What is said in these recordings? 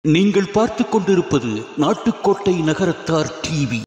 நீங்கள் பார்த்துக் கொண்டிருப்பது நாட்டுக்கோட்டை நகரத்தார் டிவி.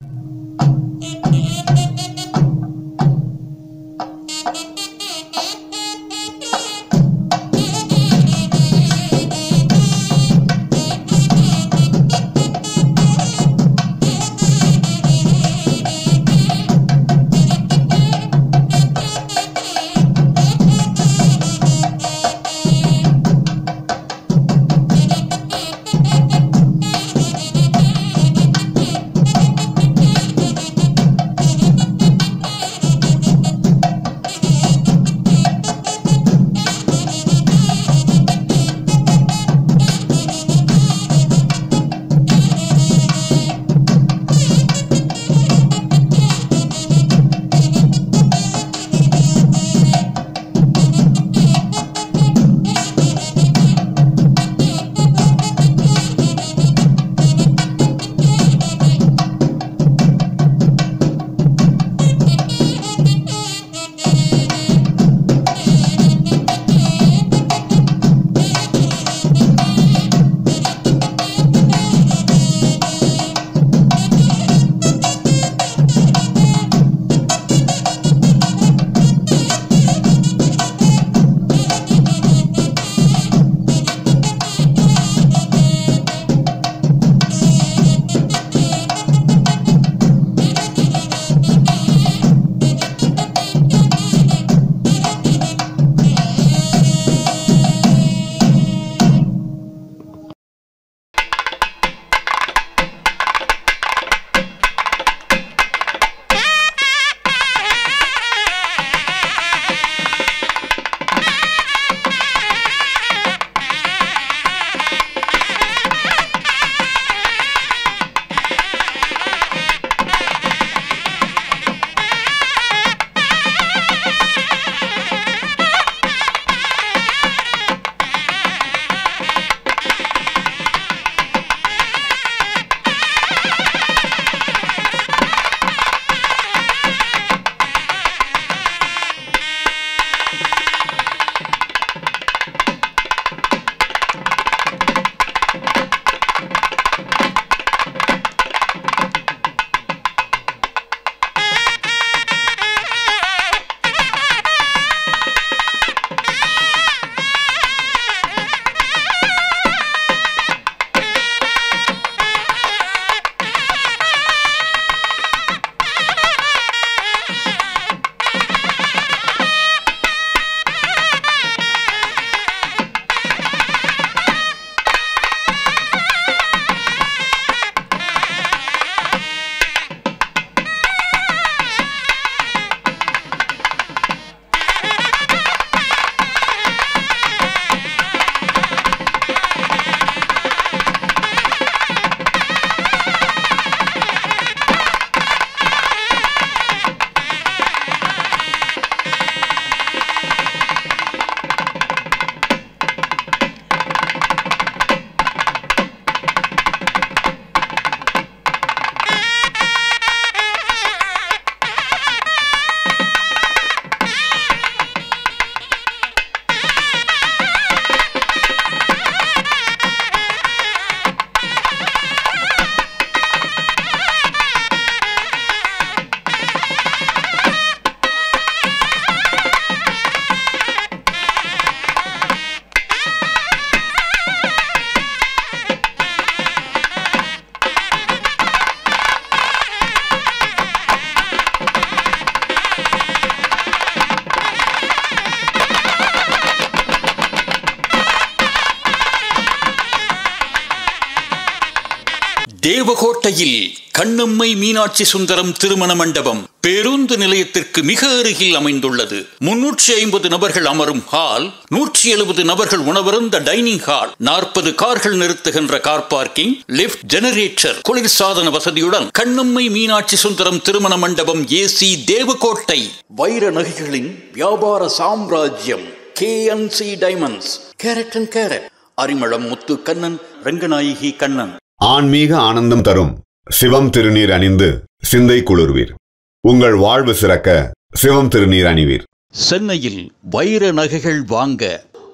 தேவகோட்டையில் கண்ணம்மை மீனாட்சி சுந்தரம் திருமண மண்டபம் பேருந்து நிலையத்திற்கு மிக அருகில் அமைந்துள்ளது. 350 நபர்கள் அமரும் ஹால், 170 நபர்கள் உணவருந்த டைனிங் ஹால், 40 கார்கள் நிறுத்துகின்ற கார் பார்க்கிங், லிப்ட், ஜெனரேட்டர், குளிர்சாதன வசதியுடன் கண்ணம்மை மீனாட்சி சுந்தரம் திருமண மண்டபம் ஏசி தேவகோட்டை. வைர நகைகளின் வியாபார சாம்ராஜ்யம் KNC diamonds, carat and carat, Arimalam Muthu Kannan, Ranganayaki Kannan. ஆன்மீக ஆனந்தம் தரும் சிவம் திருநீர் அணிந்து சிந்தை குளிர்வீர். உங்கள் வாழ்வு சிறக்க சிவம் திருநீர் அணிவீர். சென்னையில் வைர நகைகள் வாங்க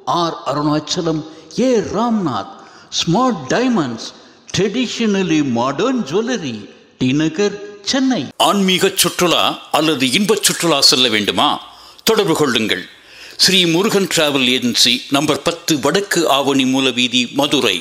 R Arunachalam, A Ramnath, smart diamonds, traditionally modern jewellery, T Nagar, Chennai. ஆன்மீக சுற்றுலா அல்லது இன்பச் சுற்றுலா செல்ல வேண்டுமா? தொடர்பு கொள்ளுங்கள். Sri Murugan travel agency, number 10, வடக்கு ஆவணி மூலவீதி, மதுரை.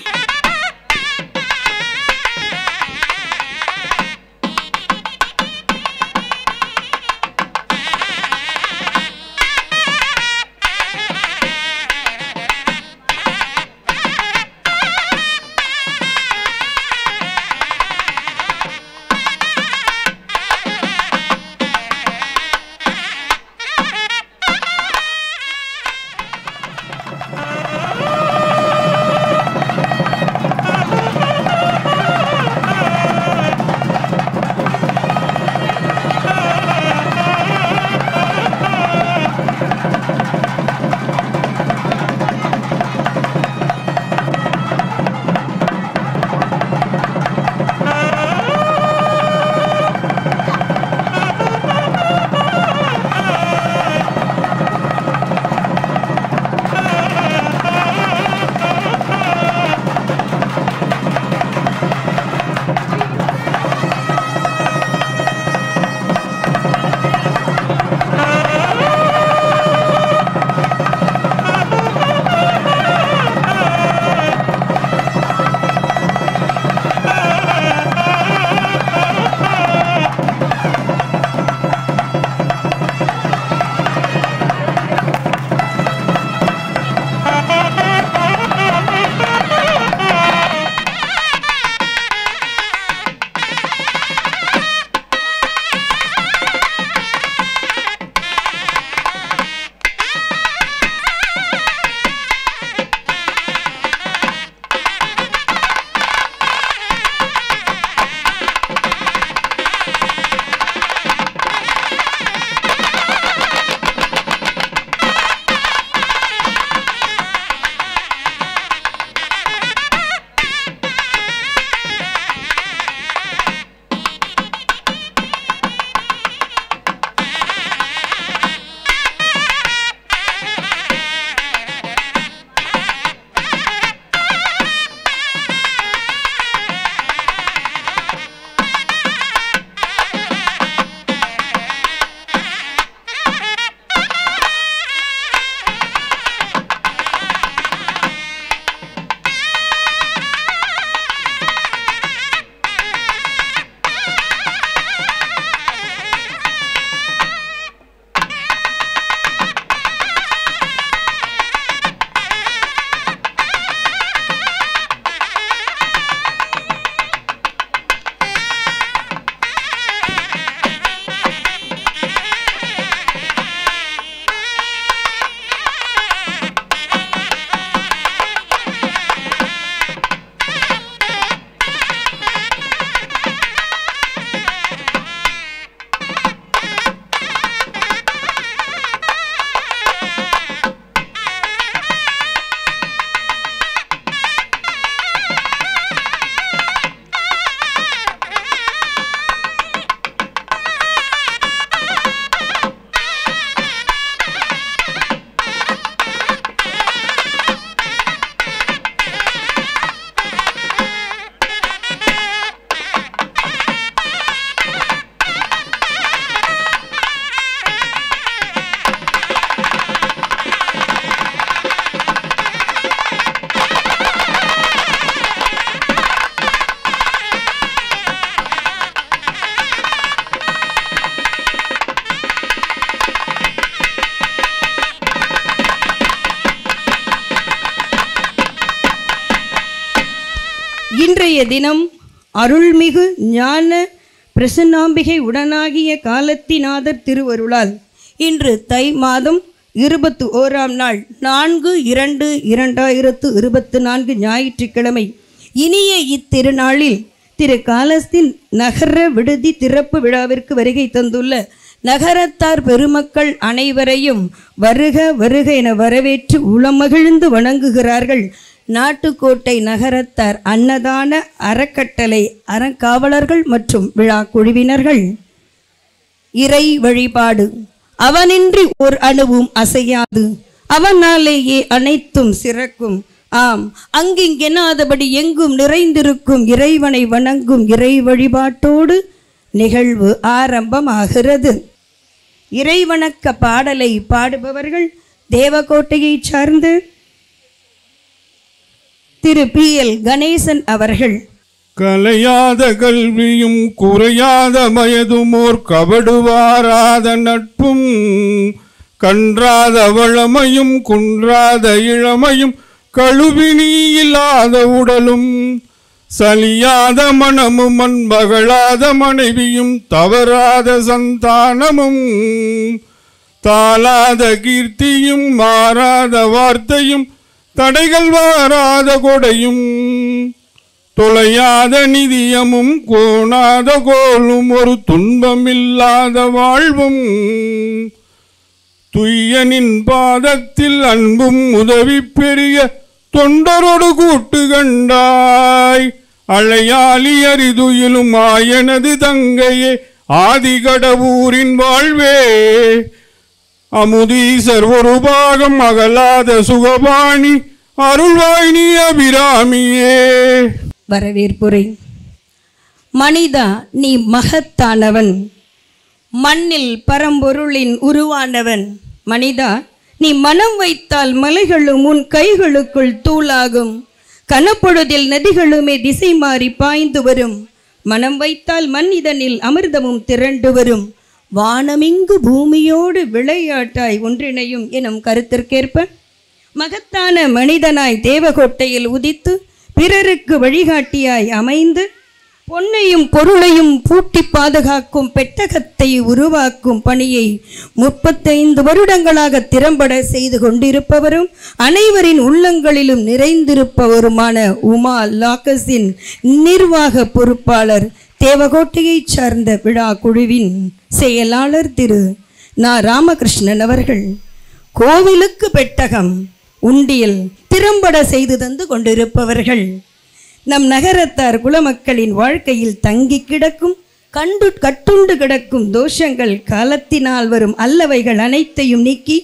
இன்றைய தினம் அருள்மிகு ஞான பிரசன்னாம்பிகை உடனாகிய காலத்திநாதர் திருவருளால் இன்று தை மாதம் 21ஆம் நாள் 4/2/2024 ஞாயிற்றுக்கிழமை இனிய இத்திருநாளில் திரு காலஸ்தீன் நகர விடுதி திறப்பு விழாவிற்கு வருகை தந்துள்ள நகரத்தார் பெருமக்கள் அனைவரையும் வருக வருக என வரவேற்று உளமகிழ்ந்து வணங்குகிறார்கள். நாட்டுக்கோட்டை நகரத்தார் அன்னதான அறக்கட்டளை அறங்காவலர்கள் மற்றும் விழா குழுவினர்கள். இறை வழிபாடு. அவனின்றி ஒரு அணுவும் அசையாது, அவனாலேயே அனைத்தும் சிறக்கும். ஆம், அங்கிங்கெனாதபடி எங்கும் நிறைந்திருக்கும் இறைவனை வணங்கும் இறை வழிபாட்டோடு நிகழ்வு ஆரம்பமாகிறது. இறைவணக்க பாடலை பாடுபவர்கள் தேவக்கோட்டையைச் சார்ந்து திரு PL கணேசன் அவர்கள். கலையாத கல்வியும் குறையாத மயதுமோர் கபடுவாராத நட்பும் கன்றாத வளமையும் குன்றாத இளமையும் கழுவினி இல்லாத உடலும் சலியாத மனமும் அன்பகளாத மனைவியும் தவறாத சந்தானமும் தாளாத கீர்த்தியும் மாறாத வார்த்தையும் தடைகள் வாராத கொடையும் தொலையாத நிதியமும் கோணாத கோலும் ஒரு துன்பமில்லாத வாழ்வும் துய்யனின் பாதத்தில் அன்பும் உதவி பெரிய தொண்டரோடு கூட்டு கண்டாய் அழையாளி அரிதுயிலும் ஆயனது தங்கையே ஆதிகடவூரின் வாழ்வே அமுதீசர் ஒரு பாகம் அகலாத சுகபாணி அருள்வாய்னி அபிராமியே. வரவேற்புரை. மனிதா, நீ மகத்தானவன், மண்ணில் பரம்பொருளின் உருவானவன். மனிதா, நீ மனம் வைத்தால் மலைகளும் உன் கைகளுக்குள் தூளாகும். கனப்பொழுதில் நதிகளுமே திசை மாறி பாய்ந்து வரும். மனம் வைத்தால் மனிதனில் அமிர்தமும் திரண்டு வரும். வானமிங்கு பூமியோடு விளையாட்டாய் ஒன்றிணையும் எனும் கருத்திற்கேற்ப மகத்தான மனிதனாய் தேவகோட்டையில் உதித்து பிறருக்கு வழிகாட்டியாய் அமைந்து பொன்னையும் பொருளையும் பூட்டி பாதுகாக்கும் பெட்டகத்தை உருவாக்கும் பணியை 35 வருடங்களாக திறம்பட செய்து கொண்டிருப்பவரும் அனைவரின் உள்ளங்களிலும் நிறைந்திருப்பவருமான உமா லாக்கஸின் நிர்வாக பொறுப்பாளர், தேவகோட்டையைச் சார்ந்த விழா குழுவின் செயலாளர் திரு ராமகிருஷ்ணன் அவர்கள் கோவிலுக்கு பெட்டகம் உண்டியல் திறம்பட செய்து தந்து கொண்டிருப்பவர்கள். நம் நகரத்தார் குலமக்களின் வாழ்க்கையில் தங்கி கிடக்கும் கட்டுண்டு கிடக்கும் தோஷங்கள் காலத்தினால் வரும் அல்லவைகள் அனைத்தையும் நீக்கி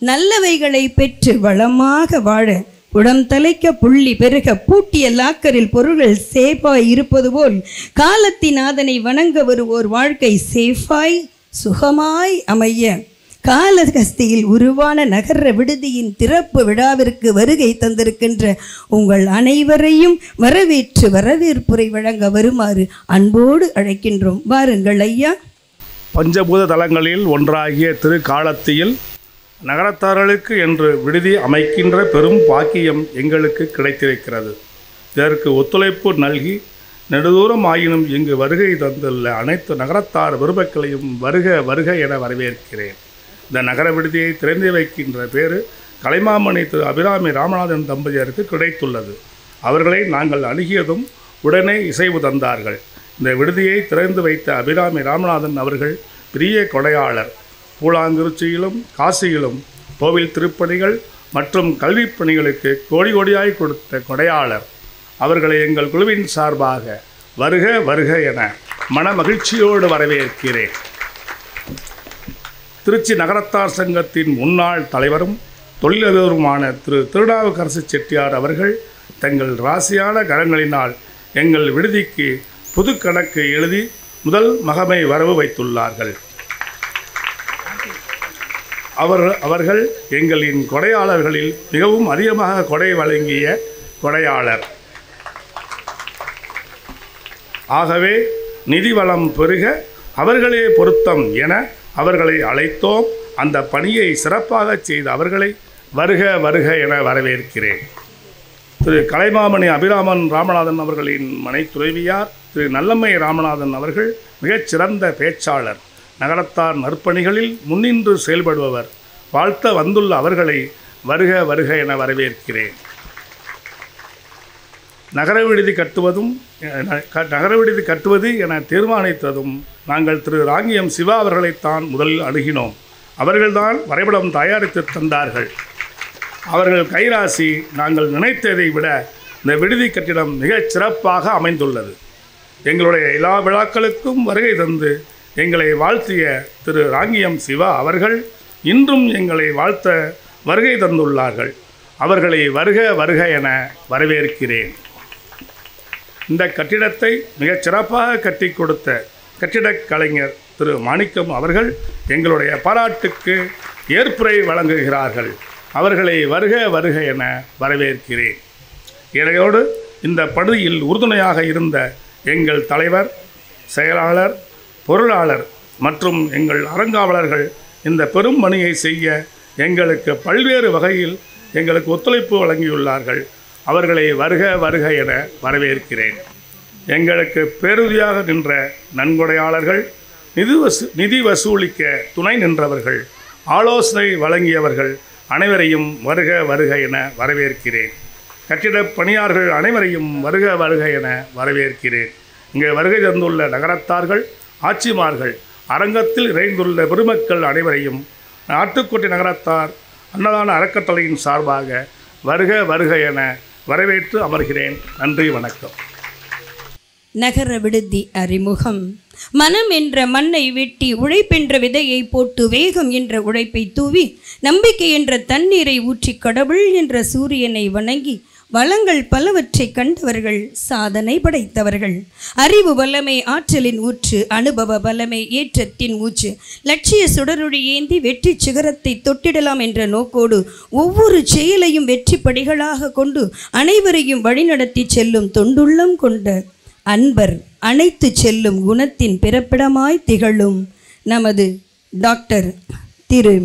நல்லவைகளை பெற்று வளமாக வாழ உடம் தலைக்க புள்ளி பெருக பூட்டிய லாக்கரில் பொருள்கள் சேஃபாய் இருப்பது போல் காலத்தினாதனை வணங்க வருவோர் வாழ்க்கை சேஃபாய் சுகமாய் அமைய காலஹஸ்தியில் உருவான நகர விடுதியின் திறப்பு விழாவிற்கு வருகை தந்திருக்கின்ற உங்கள் அனைவரையும் வரவேற்று வரவேற்புரை வழங்க வருமாறு அன்போடு அழைக்கின்றோம். வாருங்கள் ஐயா. பஞ்சபூத தலங்களில் ஒன்றாகிய திருக்காலத்தியில் நகரத்தார்களுக்கு என்று விடுதி அமைக்கின்ற பெரும் பாக்கியம் எங்களுக்கு கிடைத்திருக்கிறது. இதற்கு ஒத்துழைப்பு நல்கி நெடுதூரம் ஆயினும் இங்கு வருகை தந்துள்ள அனைத்து நகரத்தார் பெருமக்களையும் வருக வருக என வரவேற்கிறேன். இந்த நகர விடுதியை திறந்து வைக்கின்ற பேரு கலைமாமணி திரு அபிராமி ராமநாதன் தம்பதியருக்கு கிடைத்துள்ளது. அவர்களை நாங்கள் அணுகியதும் உடனே இசைவு தந்தார்கள். இந்த விடுதியை திறந்து வைத்த அபிராமி ராமநாதன் அவர்கள் பெரிய கொடையாளர். பூலாங்குறிச்சியிலும் காசியிலும் கோவில் திருப்பணிகள் மற்றும் கல்விப் பணிகளுக்கு கோடி கோடியாய் கொடுத்த கொடையாளர். அவர்களை எங்கள் குழுவின் சார்பாக வருக வருக என மன மகிழ்ச்சியோடு வரவேற்கிறேன். திருச்சி நகரத்தார் சங்கத்தின் முன்னாள் தலைவரும் தொழிலதிபருமான திரு திருநாவுக்கரசு செட்டியார் அவர்கள் தங்கள் ராசியான கரங்களினால் எங்கள் விடுதிக்கு புது கணக்கு எழுதி முதல் மகமை வரவு வைத்துள்ளார்கள். அவர்கள் எங்களின் கொடையாளர்களில் மிகவும் அதிகமாக கொடை வழங்கிய கொடையாளர். ஆகவே நிதி வளம் பெருக அவர்களே பொருத்தம் என அவர்களை அழைத்தோம். அந்த பணியை சிறப்பாக செய்த அவர்களை வருக வருக என வரவேற்கிறேன். திரு கலைமாமணி அபிராமன் ராமநாதன் அவர்களின் மனை துணைவியார் திரு நல்லம்மை ராமநாதன் அவர்கள் மிகச்சிறந்த பேச்சாளர், நகரத்தார் நற்பணிகளில் முன்னின்று செயல்படுபவர். வாழ்த்த வந்துள்ள அவர்களை வருக வருக என வரவேற்கிறேன். நகர விடுதி கட்டுவது என தீர்மானித்ததும் நாங்கள் திரு ராங்கியம் சிவா அவர்களைத்தான் முதலில் அணுகினோம். அவர்கள்தான் வரைபடம் தயாரித்து தந்தார்கள். அவர்கள் கைராசி நாங்கள் நினைத்ததை விட இந்த விடுதி கட்டிடம் மிகச் சிறப்பாக அமைந்துள்ளது. எங்களுடைய எல்லா விழாக்களுக்கும் வருகை தந்து எங்களை வாழ்த்திய திரு ராங்கியம் சிவா அவர்கள் இன்றும் எங்களை வாழ்த்த வருகை தந்துள்ளார்கள். அவர்களை வருக வருக என வரவேற்கிறேன். இந்த கட்டிடத்தை மிகச் சிறப்பாக கட்டி கொடுத்த கட்டிடக் கலைஞர் திரு மாணிக்கம் அவர்கள் எங்களுடைய பாராட்டுக்கு ஏற்புரை வழங்குகிறார்கள். அவர்களை வருக வருக என வரவேற்கிறேன். இதையோடு இந்த பணியில் உறுதுணையாக இருந்த எங்கள் தலைவர், செயலாளர், பொருளாளர் மற்றும் எங்கள் அறங்காவலர்கள் இந்த பெரும் பணியை செய்ய எங்களுக்கு பல்வேறு வகையில் எங்களுக்கு ஒத்துழைப்பு வழங்கியுள்ளார்கள். அவர்களை வருக வருக என வரவேற்கிறேன். எங்களுக்கு பேருதவியாக நின்ற நன்கொடையாளர்கள், நிதி வசூலிக்க துணை நின்றவர்கள், ஆலோசனை வழங்கியவர்கள் அனைவரையும் வருக வருக என வரவேற்கிறேன். கட்டிடப் பணியாளர்கள் அனைவரையும் வருக வருக என வரவேற்கிறேன். இங்கே வருகை தந்துள்ள நகரத்தார்கள், ஆட்சிமார்கள், அரங்கத்தில் இணைந்துள்ள பெருமக்கள் அனைவரையும் ஆட்டுக்கோட்டை நகரத்தார் அன்னதான அறக்கட்டளையின் சார்பாக வருக வருக என வரவேற்று அமர்கிறேன். நன்றி, வணக்கம். நகர விடுதி அறிமுகம். மனம் என்ற மண்ணை வெட்டி உழைப்பென்ற விதையை போட்டு வேகம் என்ற உழைப்பை தூவி நம்பிக்கை என்ற தண்ணீரை ஊற்றி கடவுள் என்ற சூரியனை வணங்கி வளங்கள் பலவற்றை கண்டவர்கள், சாதனை படைத்தவர்கள். அறிவு வல்லமை ஆற்றலின் ஊற்று, அனுபவ பலமை ஏற்றத்தின் ஊற்று. லட்சிய சுடரொளி ஏந்தி வெற்றி சிகரத்தை தொட்டிடலாம் என்ற நோக்கோடு ஒவ்வொரு செயலையும் வெற்றி படிகளாக கொண்டு அனைவரையும் வழிநடத்தி செல்லும் தொண்டுள்ளம் கொண்ட அன்பர் அனைத்து செல்லும் குணத்தின் பிறப்பிடமாய் திகழும் நமது டாக்டர் திரு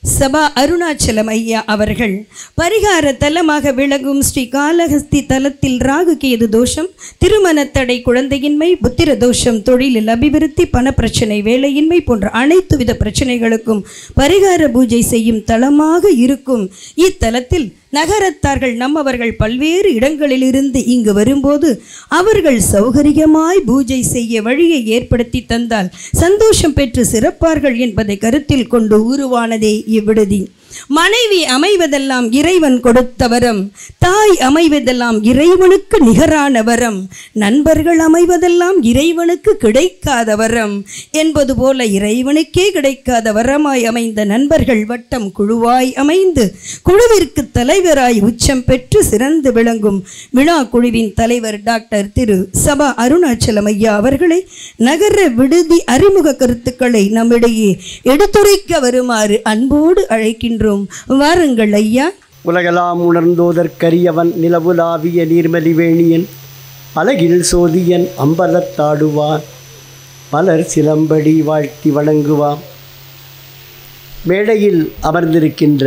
சபா அருணாச்சலம் ஐயா அவர்கள் பரிகார தலமாக விளங்கும் ஸ்ரீ காளஹஸ்தி தலத்தில் ராகு கேது தோஷம், திருமண தடை, குழந்தையின்மை, புத்திர தோஷம், தொழிலில் அபிவிருத்தி, பணப்பிரச்சனை, வேலையின்மை போன்ற அனைத்து வித பிரச்சனைகளுக்கும் பரிகார பூஜை செய்யும் தலமாக இருக்கும் இத்தலத்தில் நகரத்தார்கள் நம்மவர்கள் பல்வேறு இடங்களிலிருந்து இங்கு வரும்போது அவர்கள் சௌகரியமாய் பூஜை செய்ய வழியை ஏற்படுத்தி தந்தால் சந்தோஷம் பெற்று சிறப்பார்கள் என்பதை கருத்தில் கொண்டு உருவானதே இவ்விடுதி. மனைவி அமைவதெல்லாம் இறைவன் கொடுத்த வரம், தாய் அமைவதெல்லாம் இறைவனுக்கு நிகரான வரம், நண்பர்கள் அமைவதெல்லாம் இறைவனுக்கு கிடைக்காத வரம் என்பது போல இறைவனுக்கே கிடைக்காத வரமாய் அமைந்த நண்பர்கள் வட்டம் குழுவாய் அமைந்து குழுவிற்கு தலைவராய் உச்சம் பெற்று சிறந்து விளங்கும் விழா குழுவின் தலைவர் டாக்டர் திரு சபா அருணாச்சலம் ஐயா அவர்களை நகர விடுதி அறிமுக கருத்துக்களை நம்மிடையே எடுத்துரைக்க வருமாறு அன்போடு அழைக்கின்றோம். வாருங்கள் ஐயா. உலகெல்லாம் உணர்ந்தோதற்கரியவன் நிலவுலாவிய நீர்மலிவேணியன் அழகில் சோதியன் அம்பலத்தாடுவான் மலர் சிலம்படி வாழ்த்தி வணங்குவான். மேடையில் அமர்ந்திருக்கின்ற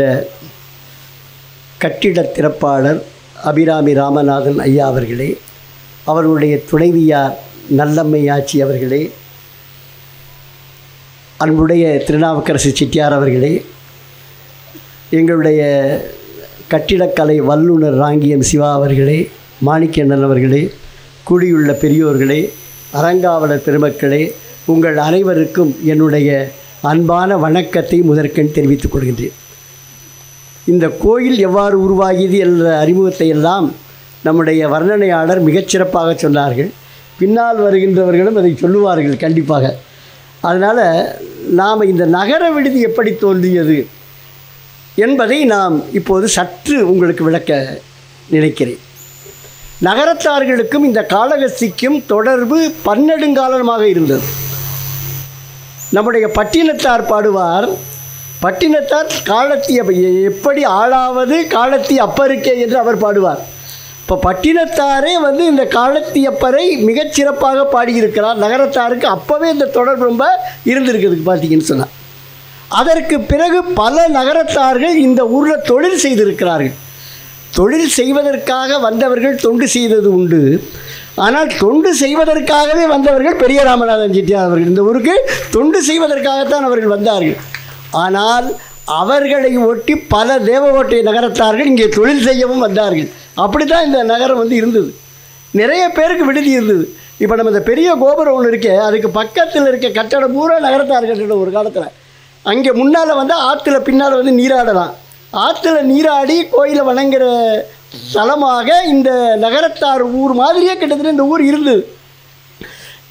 கட்டிடத் திறப்பாளர் அபிராமி ராமநாதன் ஐயா அவர்களே, அவர்களுடைய துணைவியார் நல்லம்மை ஆச்சி அவர்களே, அன்புடைய திருநாவுக்கரசு செட்டியார் அவர்களே, எங்களுடைய கட்டிடக்கலை வல்லுநர் ராங்கியம் சிவா அவர்களே, மாணிக்கண்ணன் அவர்களே, கூடியுள்ள பெரியோர்களே, அறங்காவலர் பெருமக்களே, உங்கள் அனைவருக்கும் என்னுடைய அன்பான வணக்கத்தை முதற்கண் தெரிவித்துக் கொள்கின்றேன். இந்த கோயில் எவ்வாறு உருவாகியது என்ற அறிமுகத்தை எல்லாம் நம்முடைய வர்ணனையாளர் மிகச்சிறப்பாக சொன்னார்கள். பின்னால் வருகின்றவர்களும் அதை சொல்லுவார்கள் கண்டிப்பாக. அதனால் நாம் இந்த நகர விடுதி எப்படி தோன்றியது என்பதை நாம் இப்போது சற்று உங்களுக்கு விளக்க நினைக்கிறேன். நகரத்தார்களுக்கும் இந்த காளஹஸ்திக்கும் தொடர்பு பன்னெடுங்காலமாக இருந்தது. நம்முடைய பட்டினத்தார் பாடுவார், பட்டினத்தார் காலத்தி எப்படி ஆளாவது காலத்தி அப்பருக்கே என்று அவர் பாடுவார். இப்போ பட்டினத்தாரே இந்த காலத்தி அப்பரை மிகச்சிறப்பாக பாடியிருக்கிறார். நகரத்தாருக்கு அப்போவே இந்த தொடர்பு ரொம்ப இருந்திருக்குதுக்கு பார்த்தீங்கன்னு சொன்னார். அதற்கு பிறகு பல நகரத்தார்கள் இந்த ஊரில் தொழில் செய்திருக்கிறார்கள். தொழில் செய்வதற்காக வந்தவர்கள் தொண்டு செய்தது உண்டு. ஆனால் தொண்டு செய்வதற்காகவே வந்தவர்கள் பெரிய ராமநாதன் செட்டியார் அவர்கள் இந்த ஊருக்கு தொண்டு செய்வதற்காகத்தான் அவர்கள் வந்தார்கள். ஆனால் அவர்களை ஒட்டி பல தேவகோட்டை நகரத்தார்கள் இங்கே தொழில் செய்யவும் வந்தார்கள். அப்படி தான் இந்த நகரம் இருந்தது. நிறைய பேருக்கு விடுதி இருந்தது. இப்போ நம்ம இந்த பெரிய கோபுரம் ஒன்று இருக்கே, அதுக்கு பக்கத்தில் இருக்க கட்டடம் பூரா நகரத்தார் கட்டடம். ஒரு காலத்தில் அங்கே முன்னால் ஆற்றுல பின்னால் நீராடலாம். ஆற்றுல நீராடி கோயிலை வணங்குகிற தலமாக இந்த நகரத்தார் ஊர் மாதிரியே கிட்டத்தட்ட இந்த ஊர் இருந்தது.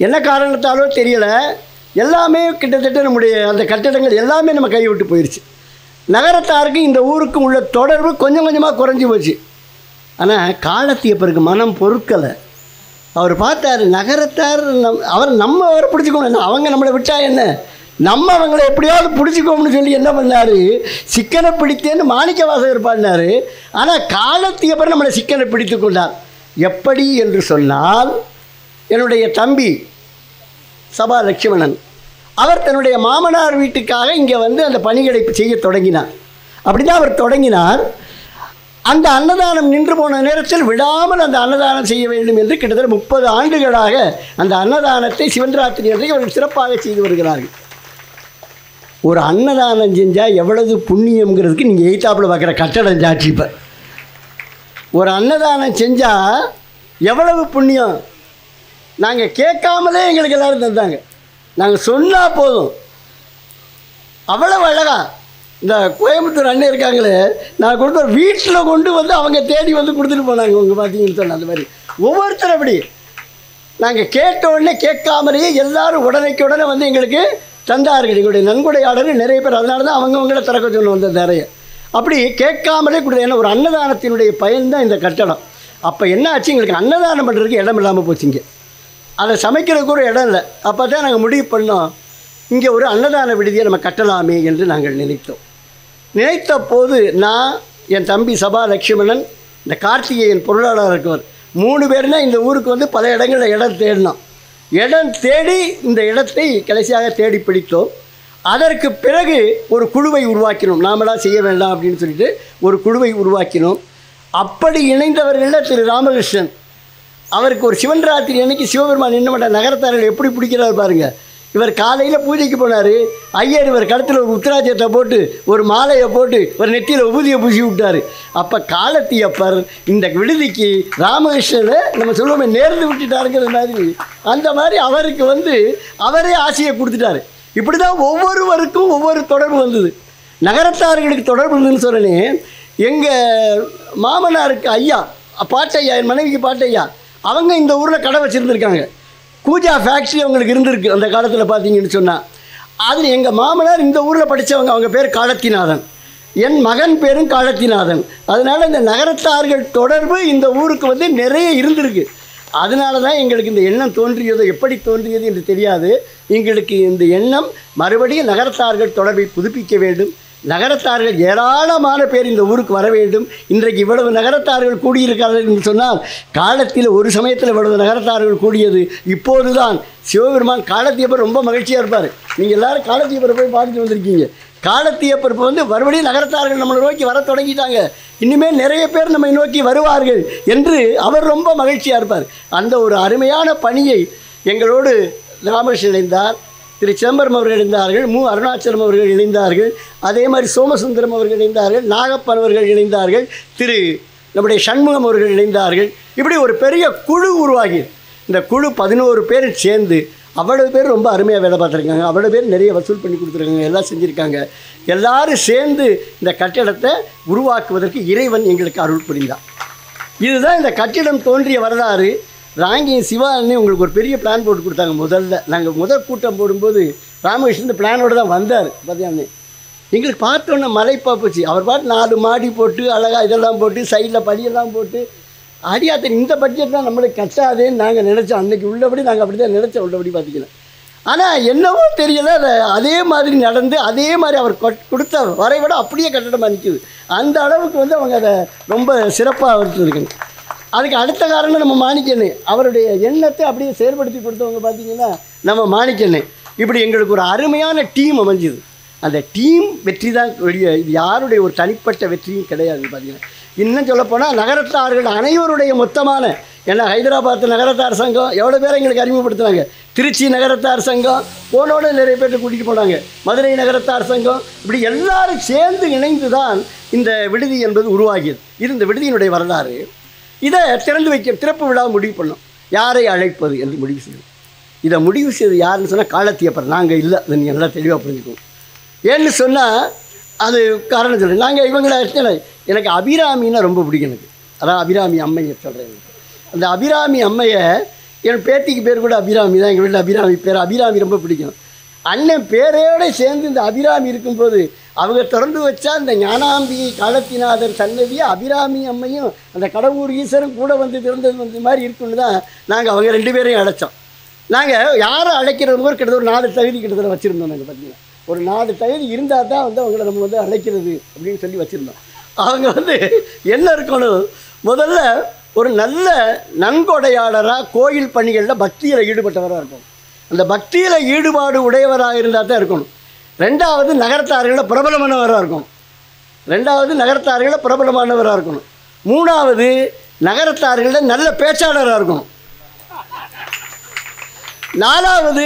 என்ன காரணத்தாலோ தெரியலை, எல்லாமே கிட்டத்தட்ட நம்முடைய அந்த கட்டடங்கள் எல்லாமே நம்ம கைவிட்டு போயிடுச்சு. நகரத்தாருக்கு இந்த ஊருக்கும் உள்ள தொடர்பு கொஞ்சம் கொஞ்சமாக குறைஞ்சி போச்சு. ஆனால் காலத்தியப்பருக்கு மனம் பொறுக்கலை. அவர் பார்த்தார், நகரத்தார் அவரை பிடிச்சிக்கணும், அவங்க நம்மளை விட்டா என்ன, நம்ம அவங்கள எப்படியாவது பிடிச்சிக்கோம்னு சொல்லி என்ன பண்ணார், சிக்கனை பிடித்தேன்னு மாணிக்க வாசகர் பாடினார். ஆனால் காலத்தியப்பர் நம்மளை சிக்கனை பிடித்து கொண்டார். எப்படி என்று சொன்னால், என்னுடைய தம்பி சபா லட்சுமணன் அவர் தன்னுடைய மாமனார் வீட்டுக்காக இங்கே வந்து அந்த பணிகளை செய்ய தொடங்கினார். அப்படி தான் அவர் தொடங்கினார். அந்த அன்னதானம் நின்று போன நேரத்தில் விடாமல் அந்த அன்னதானம் செய்ய வேண்டும் என்று கிட்டத்தட்ட 30 ஆண்டுகளாக அந்த அன்னதானத்தை சிவன்ராத்திரி அன்றைக்கு அவர்கள் சிறப்பாக செய்து வருகிறார்கள். ஒரு அன்னதானம் செஞ்சால் எவ்வளவு புண்ணியங்கிறதுக்கு நீங்கள் எய்த்தாப்பில் பார்க்குற கட்டடம் சாட்சி. இப்போ ஒரு அன்னதானம் செஞ்சால் எவ்வளவு புண்ணியம். நாங்கள் கேட்காமலே எங்களுக்கு எல்லோரும் தந்தாங்க, நாங்கள் சொன்னால் போதும். அவ்வளவு அழகா இந்த கோயம்புத்தூர் அண்ணன் இருக்காங்களே, நான் கொடுத்த வீட்டில் கொண்டு வந்து அவங்க தேடி வந்து கொடுத்துட்டு போனாங்க. உங்கள் பார்த்தீங்கன்னு சொன்ன அந்த மாதிரி ஒவ்வொருத்தரும் அப்படி நாங்கள் கேட்ட உடனே கேட்காமலேயே எல்லோரும் உடனே வந்து எங்களுக்கு தந்தார்கள். எங்களுடைய நன்கொடையாளர்கள் நிறைய பேர், அதனால தான் அவங்கவுங்கள திறக்க சொன்ன வந்த நிறைய அப்படி கேட்காமலே கொடுத்த. ஏன்னா ஒரு அன்னதானத்தினுடைய பயன்தான் இந்த கட்டடம். அப்போ என்ன ஆச்சு, எங்களுக்கு அன்னதானம் பண்ணுறதுக்கு இடம் இல்லாமல் போச்சுங்க. அதை சமைக்கிறதுக்கு ஒரு இடம் இல்லை. அப்போ தான் நாங்கள் முடிவு பண்ணோம், இங்கே ஒரு அன்னதான விடுதியை நம்ம கட்டலாமே என்று நாங்கள் நினைத்த போது நான், என் தம்பி சபா லட்சுமணன், இந்த கார்த்திகேயன் பொருளாளர் இருக்கவர், 3 பேர்னா இந்த ஊருக்கு வந்து பல இடங்களில் இடம் தேடினோம். இடம் தேடி இந்த இடத்தை கடைசியாக தேடி பிடித்தோம். அதற்கு பிறகு ஒரு குழுவை உருவாக்கினோம். நாமளாக செய்ய வேண்டாம் அப்படின்னு சொல்லிட்டு ஒரு குழுவை உருவாக்கினோம். அப்படி இணைந்தவர்களில் திரு ராமகிருஷ்ணன், அவருக்கு ஒரு சிவன்ராத்திரி அன்னைக்கு சிவபெருமான் என்ன பண்ண நகரத்தார்கள் எப்படி பிடிக்கிறார் பாருங்கள். இவர் காலையில் பூஜைக்கு போனார். ஐயர் இவர் கழுத்தில் ஒரு உத்திராஜத்தை போட்டு ஒரு மாலையை போட்டு ஒரு நெத்தியில் உபூதியை பூசி விட்டார். அப்போ காலத்தியப்பர் இந்த விடுதிக்கு ராமகிருஷ்ணனை நம்ம சொல்லுவோமே நேர்ந்து விட்டுட்டாருங்கிற மாதிரி, அந்த மாதிரி அவருக்கு வந்து அவரே ஆசையை கொடுத்துட்டாரு. இப்படி தான் ஒவ்வொருவருக்கும் ஒவ்வொரு தொடர்பு வந்தது. நகரத்தார்களுக்கு தொடர்பு இருந்ததுன்னு சொன்னேன். எங்கள் மாமனாருக்கு ஐயா பாட்டையா, என் மனைவிக்கு பாட்டையா, அவங்க இந்த ஊரில் கடை வச்சுருந்துருக்காங்க. கூஜா ஃபேக்ட்ரி அவங்களுக்கு இருந்திருக்கு அந்த காலத்தில் பார்த்தீங்கன்னு சொன்னால். அதில் எங்கள் மாமனார் இந்த ஊரில் படித்தவங்க, அவங்க பேர் காலத்திநாதன், என் மகன் பேரும் காலத்திநாதன். அதனால் இந்த நகரத்தார்கள் தொடர்பு இந்த ஊருக்கு வந்து நிறைய இருந்திருக்கு. அதனால தான் எங்களுக்கு இந்த எண்ணம் தோன்றியதோ, எப்படி தோன்றியது என்று தெரியாது. எங்களுக்கு இந்த எண்ணம் மறுபடியும் நகரத்தார்கள் தொடர்பை புதுப்பிக்க வேண்டும், நகரத்தார்கள் ஏராளமான பேர் இந்த ஊருக்கு வர வேண்டும். இன்றைக்கு இவ்வளவு நகரத்தார்கள் கூடியிருக்கிறார்கள் என்று சொன்னால், காலத்தில் ஒரு சமயத்தில் இவ்வளவு நகரத்தார்கள் கூடியது இப்போது தான். சிவபெருமான் காலத்தியப்பர் ரொம்ப மகிழ்ச்சியாக இருப்பார். நீங்கள் எல்லோரும் காலத்தியப்பரை போய் பார்த்துட்டு வந்திருக்கீங்க. காலத்தியப்பர் வந்து மறுபடியும் நகரத்தார்கள் நம்மளை நோக்கி வர தொடங்கிட்டாங்க, இனிமேல் நிறைய பேர் நம்மை நோக்கி வருவார்கள் என்று அவர் ரொம்ப மகிழ்ச்சியாக இருப்பார். அந்த ஒரு அருமையான பணியை எங்களோடு ராமகிருஷ்ணன் இணைந்தார், திரு சிதம்பரம் அவர்கள் இணைந்தார்கள், மு அருணாச்சலம் அவர்கள் இணைந்தார்கள், அதே மாதிரி சோமசுந்தரம் அவர்கள் இணைந்தார்கள், நாகப்பன் அவர்கள் இணைந்தார்கள், திரு நம்முடைய சண்முகம் அவர்கள் இணைந்தார்கள். இப்படி ஒரு பெரிய குழு உருவாகி, இந்த குழு 11 பேர் சேர்ந்து அவ்வளவு பேர் ரொம்ப அருமையாக வேலை பார்த்துருக்காங்க. அவ்வளோ பேர் நிறைய வசூல் பண்ணி கொடுத்துருக்காங்க, எல்லாம் செஞ்சுருக்காங்க. எல்லோரும் சேர்ந்து இந்த கட்டிடத்தை உருவாக்குவதற்கு இறைவன் எங்களுக்கு அருள் புரிந்தார். இதுதான் இந்த கட்டிடம் தோன்றிய வரலாறு. ராங்கியும் சிவா அண்ணே உங்களுக்கு ஒரு பெரிய பிளான் போட்டு கொடுத்தாங்க. நாங்கள் முதல் கூட்டம் போடும்போது ராமகிருஷ்ணன் இந்த பிளானோடு தான் வந்தார். பார்த்தீங்கன்னா எங்களுக்கு பார்த்தோன்னே மலைப்பா போச்சு. அவர் பாட்டு 4 மாடி போட்டு அழகாக இதெல்லாம் போட்டு சைடில் படியெல்லாம் போட்டு அடியாத்தன் இந்த பட்ஜெட் தான் நம்மளுக்கு கட்டாதேன்னு நாங்கள் நினச்சோம். அன்றைக்கி உள்ளபடி நாங்கள் அப்படி தான் நினச்சோம், உள்ளபடி பார்த்திங்கன்னா. ஆனால் என்னவோ தெரியலை, அதே மாதிரி நடந்து அதே மாதிரி அவர் கொடுத்த வரைவிட அப்படியே கட்டடமாக நிற்குது. அந்த அளவுக்கு வந்து அவங்க அதை ரொம்ப சிறப்பாக வச்சுருக்காங்க. அதுக்கு அடுத்த காரணம் நம்ம மாணிக்கண்ணே, அவருடைய எண்ணத்தை அப்படியே செயல்படுத்தி கொடுத்தவங்க பார்த்திங்கன்னா நம்ம மாணிக்கண்ணே. இப்படி எங்களுக்கு ஒரு அருமையான டீம் அமைஞ்சுது. அந்த டீம் வெற்றி தான் வெளியே, இது யாருடைய ஒரு தனிப்பட்ட வெற்றியும் கிடையாது. பார்த்திங்கன்னா இன்னும் சொல்லப்போனால் நகரத்தார்கள் அனைவருடைய மொத்தமான, ஏன்னா ஹைதராபாத் நகரத்தார் சங்கம் எவ்வளோ பேரை எங்களுக்கு அறிமுகப்படுத்துனாங்க, திருச்சி நகரத்தார் சங்கம் போனோட நிறைய பேர்ட்டு கூட்டிகிட்டு போனாங்க, மதுரை நகரத்தார் சங்கம், இப்படி எல்லாரும் சேர்ந்து இணைந்து தான் இந்த விடுதி என்பது உருவாகியது. இது இந்த விடுதியினுடைய வரலாறு. இதை திறப்பு விழா முடிவு பண்ணோம், யாரை அழைப்பது என்று முடிவு செய்யும். இதை முடிவு செய்து யாருன்னு சொன்னால் காலத்தியப்பர். நாங்கள் இல்லை, அதை நீங்கள் நல்லா தெளிவாக புரிஞ்சுக்கணும். ஏன்னு சொன்னால் அது காரணம் சொல்கிறேன். நாங்கள் இவங்களை எனக்கு அபிராமின்னா ரொம்ப பிடிக்கும். எனக்கு அதான் அபிராமி அம்மையை சொல்கிறேன். அந்த அபிராமி அம்மையை, என் பேத்திக்கு பேர் கூட அபிராமி தான். எங்கள் வீட்டில் அபிராமி பேர், அபிராமி ரொம்ப பிடிக்கும். அண்ணன் பேரையோடு சேர்ந்து இந்த அபிராமி இருக்கும்போது அவங்க திறந்து வச்சா இந்த ஞானாம்பிகை காலத்திநாதர் சன்னதியை அபிராமி அம்மையும் அந்த கடவுர் ஈஸ்வரன் கூட வந்து திறந்தது மாதிரி இருக்குன்னு தான் நாங்கள் அவங்க 2 பேரையும் அழைச்சோம். நாங்கள் யாரை அழைக்கிறது ஒரு கிட்டத்தட்ட ஒரு 4 தகுதி கிட்டத்தட்ட வச்சுருந்தோம். நாங்கள் பார்த்தீங்கன்னா ஒரு 4 தகுதி இருந்தால் தான் வந்து அவங்கள நம்ம வந்து அழைக்கிறது அப்படின்னு சொல்லி வச்சுருந்தோம். அவங்க வந்து என்ன இருக்கணும், முதல்ல ஒரு நல்ல நன்கொடையாளராக கோயில் பணிகளில் பக்தியில் ஈடுபட்டவராக இருக்கும். அந்த பக்தியில் ஈடுபாடு உடையவராக இருந்தால் தான் இருக்கணும். 2வது நகரத்தார்களில் பிரபலமானவராக இருக்கணும். 3வது நகரத்தார்களில் நல்ல பேச்சாளராக இருக்கணும். 4வது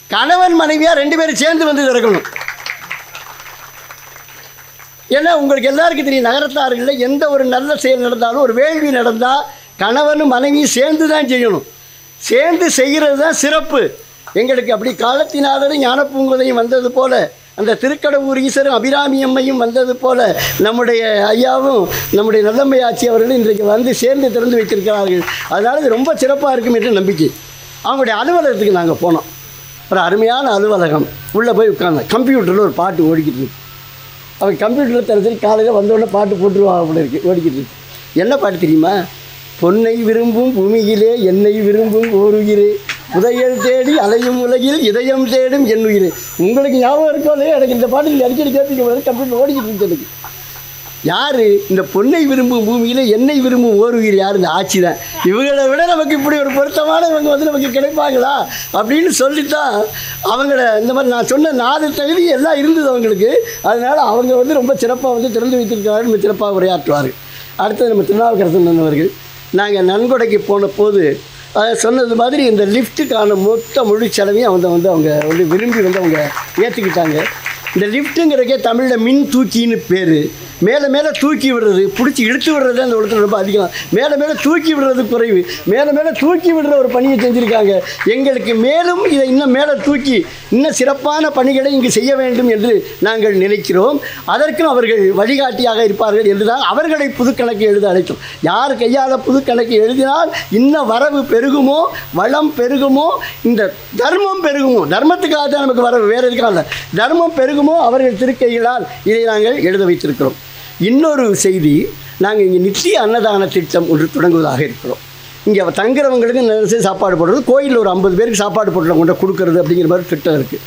கணவன் மனைவியாக 2 பேரும் சேர்ந்து வந்து இருக்கணும். ஏன்னா உங்களுக்கு எல்லாருக்கும் தெரியும், நகரத்தார்களில் எந்த ஒரு நல்ல செயல் நடந்தாலும், ஒரு வேள்வி நடந்தால் கணவனும் மனைவியும் சேர்ந்து தான் செய்யணும். சேர்ந்து செய்கிறது தான் சிறப்பு. எங்களுக்கு அப்படி காலத்தினாலும் ஞானப்பூங்குதையும் வந்தது போல், அந்த திருக்கடவுர் ஈஸ்வரன் அபிராமி அம்மையும் வந்தது போல், நம்முடைய ஐயாவும் நம்முடைய நல்லம்மை ஆட்சி அவர்களும் இன்றைக்கு வந்து சேர்ந்து திறந்து வைத்திருக்கிறார்கள். அதனால் இது ரொம்ப சிறப்பாக இருக்கும் என்று நம்பிக்கை. அவங்களுடைய அலுவலகத்துக்கு நாங்கள் போனோம். ஒரு அருமையான அலுவலகம். உள்ளே போய் உட்கார்ந்தோம். கம்ப்யூட்டரில் ஒரு பாட்டு ஓடிக்கிட்டு இருக்கு. அவங்க கம்ப்யூட்டரில் திறந்து காலையில் வந்தோடனே பாட்டு போட்டுருவாங்க போல இருக்குது, ஓடிக்கிட்டு இருக்கு. என்ன பாட்டு தெரியுமா? பொன்னை விரும்பும் பூமியிலே என்னை விரும்பும் ஓருயிரே, உதயல் தேடி அலையும் உலகில் இதயம் தேடும் என் உயிரே. உங்களுக்கு ஞாபகம் இருக்கோலே, எனக்கு இந்த பாட்டு நீங்கள் அடிக்கடி கேட்பீங்க போது கம்ப்யூட்டர் ஓடிக்கிட்டு இருக்கு. எனக்கு யார் இந்த பொன்னை விரும்பும் பூமியில் என்னை விரும்பும் ஓருயிர் யார்? இந்த ஆட்சி தான். இவங்களை விட நமக்கு இப்படி ஒரு பொருத்தமான இவங்க வந்து நமக்கு கிடைப்பாங்களா அப்படின்னு சொல்லித்தான் அவங்கள இந்த மாதிரி நான் சொன்ன 4 தகுதி எல்லாம் இருந்தது அவங்களுக்கு. அதனால் அவங்க வந்து ரொம்ப சிறப்பாக வந்து திறந்து வைத்திருக்கிறார்கள், ரொம்ப சிறப்பாக உரையாற்றுவார்கள். அடுத்தது நம்ம திருநாவுக்கரசன் அண்ணவர்கள். நாங்கள் நன்கொடைக்கு போன போது அதை சொன்னது மாதிரி இந்த லிஃப்ட்டுக்கான மொத்த முழு செலவையும் அவங்க வந்து விரும்பி வந்து அவங்க ஏற்றுக்கிட்டாங்க. இந்த லிஃப்ட்டுங்கிறக்கே தமிழில் மின் தூக்கின்னு பேர். மேலே மேலே தூக்கி விடுறது, பிடிச்சி இழுத்து விடுறது அந்த உலகத்தில் ரொம்ப அதிகம். மேலே மேலே தூக்கி விடுறது குறைவு. மேலே தூக்கி விடுற ஒரு பணியை செஞ்சுருக்காங்க. எங்களுக்கு மேலும் இதை இன்னும் மேலே தூக்கி இன்னும் சிறப்பான பணிகளை இங்கு செய்ய வேண்டும் என்று நாங்கள் நினைக்கிறோம். அதற்கும் அவர்கள் வழிகாட்டியாக இருப்பார்கள் என்று தான் அவர்களை புதுக்கணக்கு எழுத அழைத்தோம். யார் கையால் புதுக்கணக்கு எழுதினால் இன்னும் வரவு பெருகுமோ, வளம் பெருகுமோ, இந்த தர்மம் பெருகுமோ, தர்மத்துக்காக தான் நமக்கு வரவு, வேறு இருக்காங்க, தர்மம் பெருகுமோ அவர்கள் திருக்கைகளால் இதை நாங்கள் எழுத வைத்திருக்கிறோம். இன்னொரு செய்தி, நாங்கள் இங்கே நித்திய அன்னதான திட்டம் ஒன்று தொடங்குவதாக இருக்கிறோம். இங்கே தங்குறவங்களுக்கு நிறைய சாப்பாடு போடுறது, கோயிலில் ஒரு 50 பேருக்கு சாப்பாடு போட்டு கொண்டு கொடுக்கறது அப்படிங்கிற மாதிரி திட்டம் இருக்குது.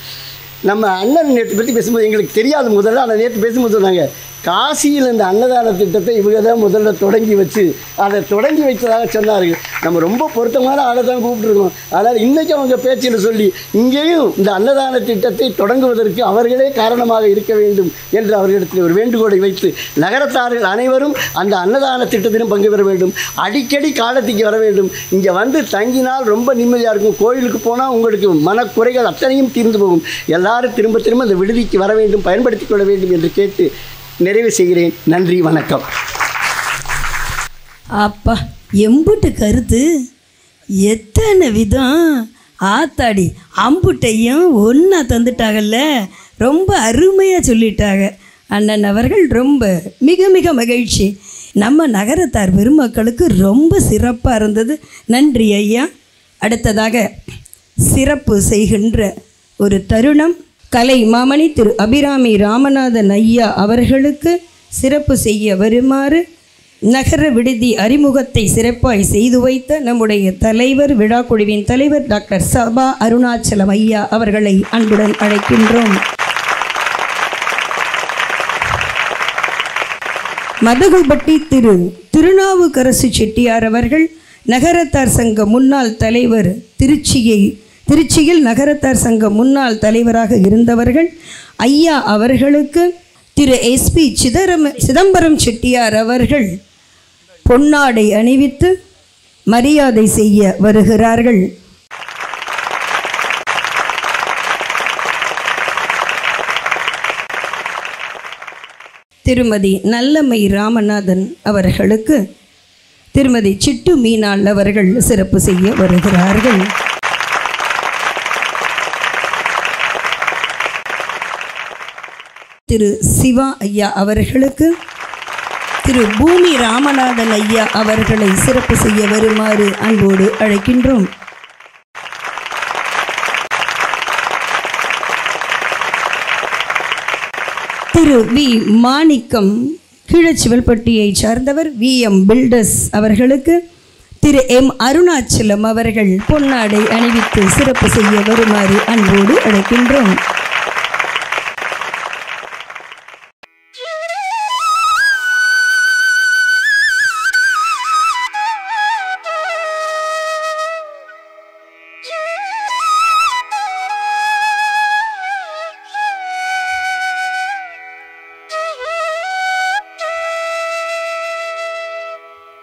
நம்ம அண்ணன் நேற்று பற்றி பேசும்போது எங்களுக்கு தெரியாது முதல்ல, ஆனால் நேற்று பேசும்போது சொன்னாங்க காசியில் இந்த அன்னதான திட்டத்தை இவங்க தான் முதல்ல தொடங்கி வச்சு அதை தொடங்கி வைத்ததாக சொன்னார்கள். நம்ம ரொம்ப பொருத்தமான ஆளை தான் கூப்பிட்டுருக்கோம். அதனால் இன்றைக்கி அவங்க பேச்சில் சொல்லி இங்கேயும் இந்த அன்னதான திட்டத்தை தொடங்குவதற்கு அவர்களே காரணமாக இருக்க வேண்டும் என்று அவர்களிடத்தில் ஒரு வேண்டுகோளை வைத்து நகரத்தார்கள் அனைவரும் அந்த அன்னதான திட்டத்திலும் பங்கு பெற வேண்டும். அடிக்கடி காலத்துக்கு வர வேண்டும். இங்கே வந்து தங்கினால் ரொம்ப நிம்மதியாக இருக்கும். கோயிலுக்கு போனால் உங்களுக்கு மனக்குறைகள் அத்தனையும் தீர்ந்து போகும். எல்லாரும் திரும்ப திரும்ப அந்த விடுதிக்கு வர வேண்டும், பயன்படுத்தி கொள்ள வேண்டும் என்று கேட்டு நிறைவு செய்கிறேன். நன்றி, வணக்கம். அப்பா எம்புட்டு கருத்து, எத்தனை விதம், ஆத்தாடி அம்புட்டையும் ஒன்றா தந்துட்டாங்கல்ல, ரொம்ப அருமையாக சொல்லிட்டாங்க அண்ணன் அவர்கள். ரொம்ப மிக மிக மகிழ்ச்சி. நம்ம நகரத்தார் பெருமக்களுக்கு ரொம்ப சிறப்பாக இருந்தது. நன்றி ஐயா. அடுத்ததாக சிறப்பு செய்கின்ற ஒரு தருணம், கலை மாமணி திரு அபிராமி ராமநாதன் ஐயா அவர்களுக்கு சிறப்பு செய்ய வருமாறு நகர விடுதி அறிமுகத்தை சிறப்பாய் செய்து வைத்த நம்முடைய தலைவர், விழாக்குழுவின் தலைவர் டாக்டர் சபா அருணாச்சலம் ஐயா அவர்களை அன்புடன் அழைக்கின்றோம். மதகுபட்டி திரு திருநாவுக்கரசு செட்டியார் அவர்கள் நகரத்தார் சங்க முன்னாள் தலைவர், திருச்சியில் நகரத்தார் சங்க முன்னாள் தலைவராக இருந்தவர்கள் ஐயா அவர்களுக்கு திரு எஸ்பி சிதம்பரம் செட்டியார் அவர்கள் பொன்னாடை அணிவித்து மரியாதை செய்ய வருகிறார்கள். திருமதி நல்லம்மை ராமநாதன் அவர்களுக்கு திருமதி சிட்டு மீனாள் அவர்கள் சிறப்பு செய்ய வருகிறார்கள். திரு சிவா ஐயா அவர்களுக்கு திரு பூமி ராமநாதன் ஐயா அவர்களை சிறப்பு செய்ய வருமாறு அன்போடு அழைக்கின்றோம். திரு திரு வி மாணிக்கம் கீழச்சிவல்பட்டியை சார்ந்தவர் VM பில்டர்ஸ் அவர்களுக்கு திரு M அருணாச்சலம் அவர்கள் பொன்னாடை அணிவித்து சிறப்பு செய்ய வருமாறு அன்போடு அழைக்கின்றோம்.